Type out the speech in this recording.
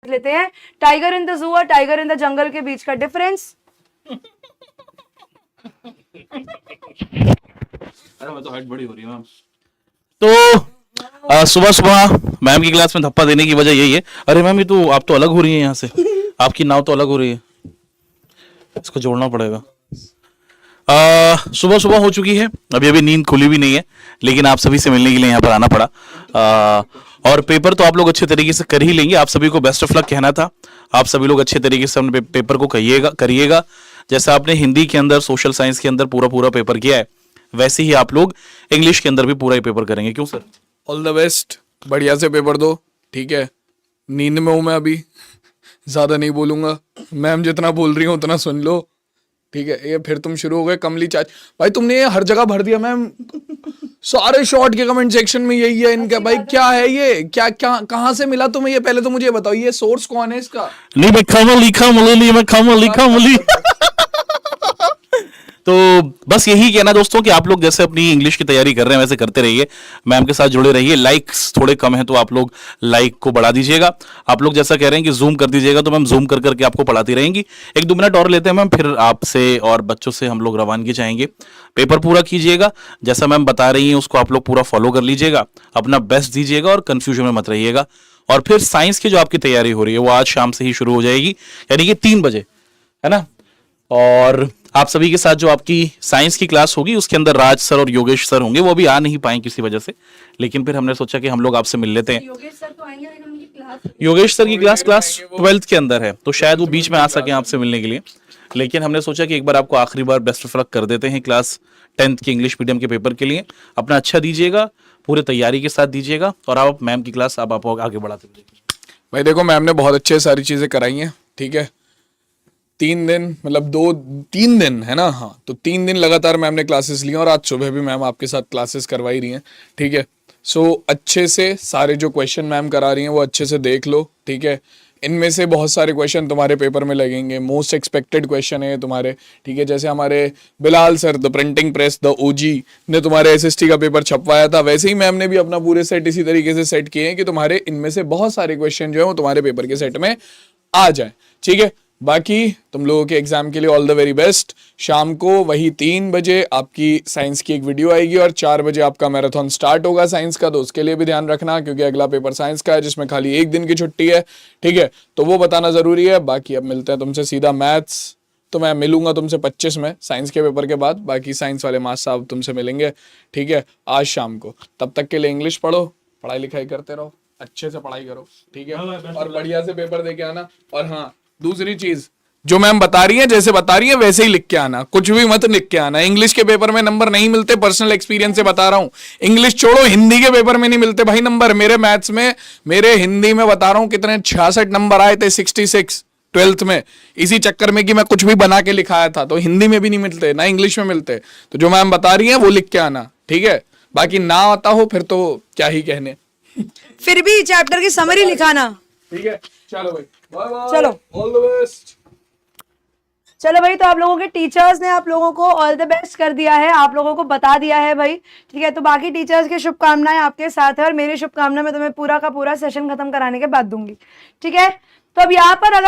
लेते हैं, tiger in the zoo और टाइगर इन द जंगल के बीच का डिफरेंस। अरे मैं तो हाइट बड़ी हो रही है मैम। तो सुबह सुबह मैम की क्लास में धप्पा देने की वजह यही है। अरे मैम ये तो आप तो अलग हो रही है यहाँ से, आपकी नाव तो अलग हो रही है, इसको जोड़ना पड़ेगा। सुबह सुबह हो चुकी है, अभी अभी नींद खुली भी नहीं है, लेकिन आप सभी से मिलने के लिए यहाँ पर आना पड़ा। और पेपर तो आप लोग अच्छे तरीके से कर ही लेंगे। आप सभी को बेस्ट ऑफ लक कहना था। आप सभी लोग अच्छे तरीके से अपने पेपर को करिएगा। जैसा आपने हिंदी के अंदर, सोशल साइंस के अंदर पूरा पेपर किया है, वैसे ही आप लोग इंग्लिश के अंदर भी पूरा ही पेपर करेंगे। क्यों सर? ऑल द बेस्ट, बढ़िया से पेपर दो, ठीक है। नींद में हूँ मैं अभी, ज़्यादा नहीं बोलूँगा। मैम जितना बोल रही हूँ उतना सुन लो, ठीक है। ये फिर तुम शुरू हो गए कमली चाच भाई, तुमने ये हर जगह भर दिया मैम। सारे शॉर्ट के कमेंट सेक्शन में यही है इनका। भाई क्या है ये, क्या क्या कहाँ से मिला तुम्हें ये? पहले तो मुझे बताओ, ये सोर्स कौन है इसका? नहीं मैं खमली तो बस यही कहना दोस्तों कि आप लोग जैसे अपनी इंग्लिश की तैयारी कर रहे हैं वैसे करते रहिए, मैम के साथ जुड़े रहिए। लाइक्स थोड़े कम हैं तो आप लोग लाइक को बढ़ा दीजिएगा। आप लोग जैसा कह रहे हैं कि जूम कर दीजिएगा, तो मैम जूम कर करके आपको पढ़ाती रहेंगी। 1-2 मिनट और लेते हैं मैम, फिर आपसे और बच्चों से हम लोग रवानगी चाहेंगे। पेपर पूरा कीजिएगा, जैसा मैम बता रही हैं उसको आप लोग पूरा फॉलो कर लीजिएगा, अपना बेस्ट दीजिएगा और कंफ्यूजन में मत रहिएगा। और फिर साइंस की जो आपकी तैयारी हो रही है वो आज शाम से ही शुरू हो जाएगी, यानी कि 3 बजे, है ना। और आप सभी के साथ जो आपकी साइंस की क्लास होगी उसके अंदर राज सर और योगेश सर होंगे। वो अभी आ नहीं पाए किसी वजह से, लेकिन फिर हमने सोचा कि हम लोग आपसे मिल लेते हैं। योगेश सर तो आएंगे, लेकिन उनकी क्लास, योगेश सर की क्लास 12th के अंदर है, तो शायद वो बीच में आ सके आपसे मिलने के लिए। लेकिन हमने सोचा कि एक बार आपको आखिरी बार बेस्ट ऑफ लक कर देते हैं क्लास 10th के इंग्लिश मीडियम के पेपर के लिए। अपना अच्छा दीजिएगा, पूरे तैयारी के साथ दीजिएगा, और आप मैम की क्लास अब आप आगे बढ़ाते रहिए। भाई देखो, मैम ने बहुत अच्छे सारी चीज़ें कराई हैं, ठीक है। 3 दिन मतलब 3 दिन है ना, हाँ, तो 3 दिन लगातार मैम ने क्लासेस ली और आज सुबह भी मैम आपके साथ क्लासेस करवाई रही हैं, ठीक है। सो अच्छे से सारे जो क्वेश्चन मैम करा रही हैं वो अच्छे से देख लो, ठीक है। इनमें से बहुत सारे क्वेश्चन तुम्हारे पेपर में लगेंगे, मोस्ट एक्सपेक्टेड क्वेश्चन है तुम्हारे, ठीक है। जैसे हमारे Bilal sir the printing press the OG ने तुम्हारे एसएसटी का पेपर छपवाया था, वैसे ही मैम ने भी अपना पूरे सेट इसी तरीके से सेट किए हैं कि तुम्हारे इनमें से बहुत सारे क्वेश्चन जो है वो तुम्हारे पेपर के सेट में आ जाए, ठीक है। बाकी तुम लोगों के एग्जाम के लिए ऑल द वेरी बेस्ट। शाम को वही 3 बजे आपकी साइंस की एक वीडियो आएगी और 4 बजे आपका मैराथन स्टार्ट होगा साइंस का, तो उसके लिए भी ध्यान रखना, क्योंकि अगला पेपर साइंस का है जिसमें खाली 1 दिन की छुट्टी है, ठीक है। तो वो बताना जरूरी है। बाकी अब मिलते हैं तुमसे सीधा मैथ्स, तो मैं मिलूंगा तुमसे 25 में साइंस के पेपर के बाद। बाकी साइंस वाले मास्टर साहब तुमसे मिलेंगे, ठीक है, आज शाम को। तब तक के लिए इंग्लिश पढ़ो, पढ़ाई लिखाई करते रहो, अच्छे से पढ़ाई करो, ठीक है, और बढ़िया से पेपर दे के आना। और हाँ, दूसरी चीज जो मैम बता रही है, जैसे बता रही है वैसे ही लिख के आना, कुछ भी मत लिख के आना। इंग्लिश के पेपर में नंबर नहीं मिलते, पर्सनल एक्सपीरियंस से बता रहा हूँ। इंग्लिश छोड़ो, हिंदी के पेपर में नहीं मिलते भाई नंबर। मेरे मैथ्स में, मेरे हिंदी में बता रहा हूँ कितने 66 नंबर आए थे, 66 12th में, इसी चक्कर में कि मैं कुछ भी बना के लिखाया था। तो हिंदी में भी नहीं मिलते, ना इंग्लिश में मिलते। तो जो मैम बता रही है वो लिख के आना, ठीक है। बाकी ना आता हो फिर तो क्या ही कहने, फिर भी चैप्टर की समरी लिखाना, ठीक है। चलो भाई, बाय बाय, चलो ऑल द बेस्ट। चलो भाई, तो आप लोगों के टीचर्स ने आप लोगों को ऑल द बेस्ट कर दिया है, आप लोगों को बता दिया है भाई, ठीक है। तो बाकी टीचर्स की शुभकामनाएं आपके साथ है, और मेरी शुभकामना मैं तुम्हें पूरा का पूरा सेशन खत्म कराने के बाद दूंगी, ठीक है। तो अब यहाँ पर अगर